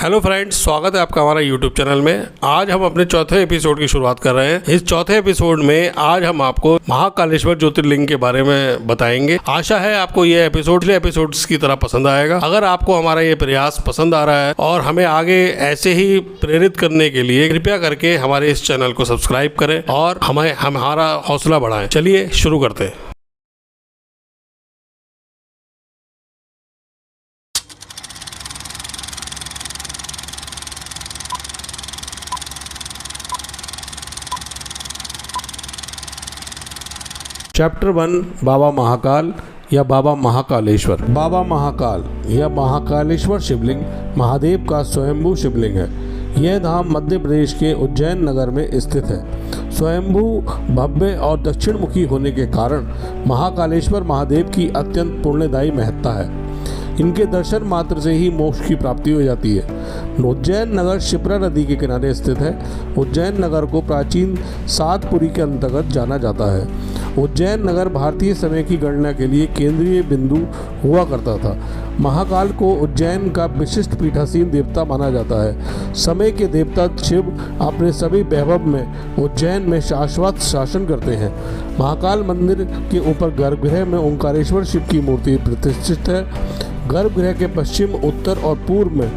Hello friends, स्वागत है आपका हमारा यूट्यूब चैनल में। आज हम अपने चौथे एपिसोड की शुरुआत कर रहे हैं। इस चौथे एपिसोड में आज हम आपको महाकालेश्वर ज्योतिर्लिंग के बारे में बताएंगे। आशा है आपको ये एपिसोड्स की तरह पसंद आएगा। अगर आपको हमारा ये प्रयास पसंद आ रहा है और हमें आगे ऐसे ही प्रेरित करने के लिए कृपया करके हमारे इस चैनल को सब्सक्राइब करें और हमारा हौसला बढ़ाएं। चलिए शुरू करते हैं। चैप्टर 1 बाबा महाकाल या बाबा महाकालेश्वर। बाबा महाकाल या महाकालेश्वर शिवलिंग महादेव का स्वयंभू शिवलिंग है। यह धाम मध्य प्रदेश के उज्जैन नगर में स्थित है। स्वयंभू, भव्य और दक्षिण मुखी होने के कारण महाकालेश्वर महादेव की अत्यंत पुण्यदायी महत्ता है। इनके दर्शन मात्र से ही मोक्ष की प्राप्ति हो जाती है। उज्जैन नगर शिप्रा नदी के किनारे स्थित है। उज्जैन नगर को प्राचीन सातपुरी के अंतर्गत जाना जाता है। उज्जैन नगर भारतीय समय की गणना के लिए केंद्रीय बिंदु हुआ करता था। महाकाल को उज्जैन का विशिष्ट पीठासीन देवता माना जाता है। समय के देवता शिव अपने सभी वैभव में उज्जैन में शाश्वत शासन करते हैं। महाकाल मंदिर के ऊपर गर्भगृह में ओंकारेश्वर शिव की मूर्ति प्रतिष्ठित है। गर्भगृह के पश्चिम, उत्तर और पूर्व में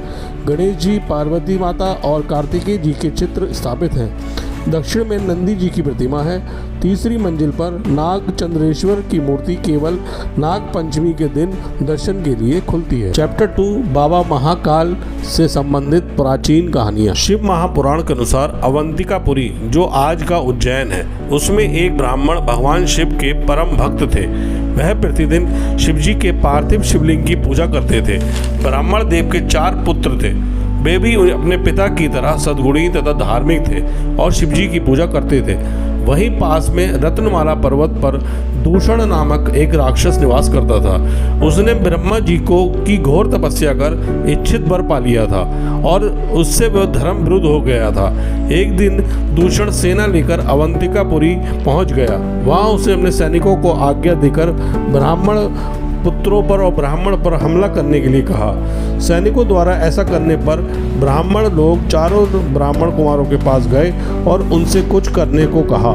गणेश जी, पार्वती माता और कार्तिकेय जी के चित्र स्थापित हैं। दक्षिण में नंदी जी की प्रतिमा है। तीसरी मंजिल पर नाग चंद्रेश्वर की मूर्ति केवल नाग पंचमी के दिन दर्शन के लिए खुलती है। चैप्टर 2 बाबा महाकाल से संबंधित प्राचीन कहानियाँ। शिव महापुराण के अनुसार अवंतिकापुरी, जो आज का उज्जैन है, उसमें एक ब्राह्मण भगवान शिव के परम भक्त थे। वह प्रतिदिन शिवजी के पार्थिव शिवलिंग की पूजा करते थे। ब्राह्मण देव के 4 पुत्र थे। वे भी अपने पिता की तरह सद्गुणी तथा धार्मिक थे और शिवजी की पूजा करते थे। वहीं पास में रत्नमाला पर्वत पर दूषण नामक एक राक्षस निवास करता था। उसने ब्रह्मा जी की घोर तपस्या कर इच्छित वर पा लिया था और उससे वह धर्म विरुद्ध हो गया था। एक दिन दूषण सेना लेकर अवंतिकापुरी पहुंच गया। वहां उसे अपने सैनिकों को आज्ञा देकर ब्राह्मण पुत्रों पर और ब्राह्मण पर हमला करने के लिए कहा। सैनिकों द्वारा ऐसा करने पर ब्राह्मण लोग चारों ब्राह्मण कुमारों के पास गए और उनसे कुछ करने को कहा।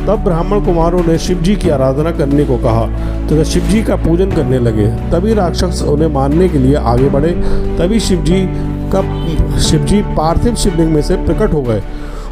तब ब्राह्मण कुमारों ने शिवजी की आराधना करने को कहा तथा शिवजी का पूजन करने लगे। तभी राक्षस उन्हें मारने के लिए आगे बढ़े। तभी शिवजी पार्थिव शिवलिंग में से प्रकट हो गए।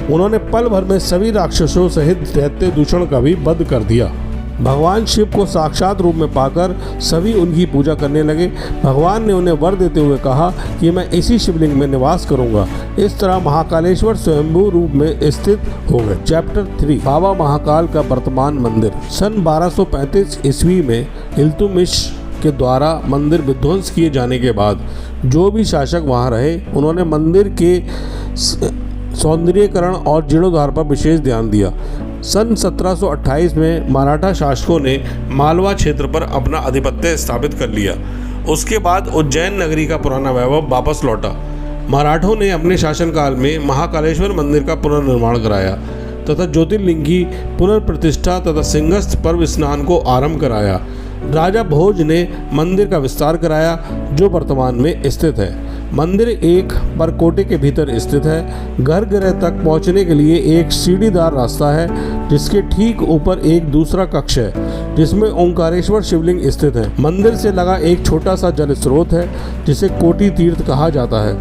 उन्होंने पल भर में सभी राक्षसों सहित दैत्य दूषण का भी वध कर दिया। भगवान शिव को साक्षात रूप में पाकर सभी उनकी पूजा करने लगे। भगवान ने उन्हें वर देते हुए कहा कि मैं इसी शिवलिंग में निवास करूंगा। इस तरह महाकालेश्वर स्वयंभू रूप में स्थित हो गए। चैप्टर 3 बाबा महाकाल का वर्तमान मंदिर। सन 1235 ईस्वी में इल्तुतमिश के द्वारा मंदिर विध्वंस किए जाने के बाद जो भी शासक वहां रहे, उन्होंने मंदिर के सौंदर्यीकरण और जीर्णोद्धार पर विशेष ध्यान दिया। सन 1728 में मराठा शासकों ने मालवा क्षेत्र पर अपना आधिपत्य स्थापित कर लिया। उसके बाद उज्जैन नगरी का पुराना वैभव वापस लौटा। मराठों ने अपने शासनकाल में महाकालेश्वर मंदिर का पुनर्निर्माण कराया तथा ज्योतिर्लिंग की पुनर्प्रतिष्ठा तथा सिंहस्थ पर्व स्नान को आरंभ कराया। राजा भोज ने मंदिर का विस्तार कराया, जो वर्तमान में स्थित है। मंदिर एक परकोटे के भीतर स्थित है। गर्भगृह तक पहुंचने के लिए एक सीढ़ीदार रास्ता है, जिसके ठीक ऊपर एक दूसरा कक्ष है जिसमें ओंकारेश्वर शिवलिंग स्थित है। मंदिर से लगा एक छोटा सा जल स्रोत है जिसे कोटि तीर्थ कहा जाता है।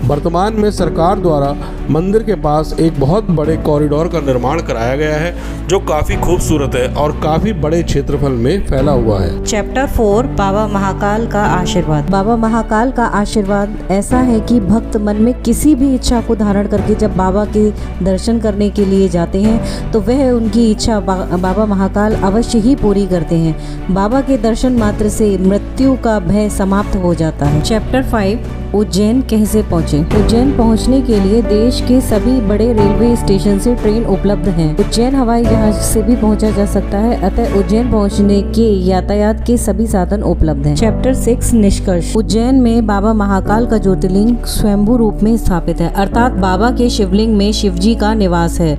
वर्तमान में सरकार द्वारा मंदिर के पास एक बहुत बड़े कॉरिडोर का निर्माण कराया गया है, जो काफी खूबसूरत है और काफी बड़े क्षेत्रफल में फैला हुआ है। चैप्टर 4 बाबा महाकाल का आशीर्वाद। बाबा महाकाल का आशीर्वाद ऐसा है कि भक्त मन में किसी भी इच्छा को धारण करके जब बाबा के दर्शन करने के लिए जाते हैं तो वह उनकी इच्छा बाबा महाकाल अवश्य ही पूरी करते हैं। बाबा के दर्शन मात्र से मृत्यु का भय समाप्त हो जाता है। चैप्टर 5 उज्जैन कैसे पहुँचे। उज्जैन पहुँचने के लिए देश के सभी बड़े रेलवे स्टेशन से ट्रेन उपलब्ध हैं। उज्जैन हवाई जहाज से भी पहुँचा जा सकता है, अतः उज्जैन पहुँचने के यातायात के सभी साधन उपलब्ध हैं। चैप्टर 6 निष्कर्ष। उज्जैन में बाबा महाकाल का ज्योतिर्लिंग स्वयंभू रूप में स्थापित है, अर्थात बाबा के शिवलिंग में शिवजी का निवास है।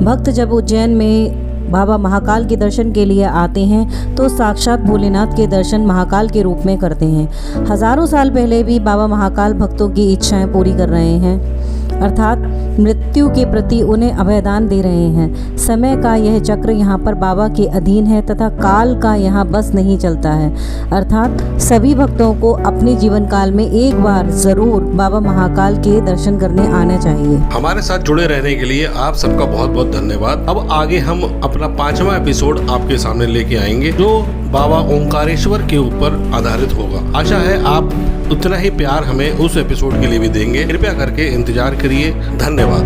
भक्त जब उज्जैन में बाबा महाकाल के दर्शन के लिए आते हैं तो साक्षात भोलेनाथ के दर्शन महाकाल के रूप में करते हैं। हजारों साल पहले भी बाबा महाकाल भक्तों की इच्छाएं पूरी कर रहे हैं, अर्थात मृत्यु के प्रति उन्हें अभयदान दे रहे हैं। समय का यह चक्र यहाँ पर बाबा के अधीन है तथा काल का यहाँ बस नहीं चलता है, अर्थात सभी भक्तों को अपने जीवन काल में एक बार जरूर बाबा महाकाल के दर्शन करने आना चाहिए। हमारे साथ जुड़े रहने के लिए आप सबका बहुत बहुत धन्यवाद। अब आगे हम अपना 5वां एपिसोड आपके सामने लेके आएंगे जो बाबा ओंकारेश्वर के ऊपर आधारित होगा। आशा है आप उतना ही प्यार हमें उस एपिसोड के लिए भी देंगे। कृपया करके इंतजार करिए। धन्यवाद।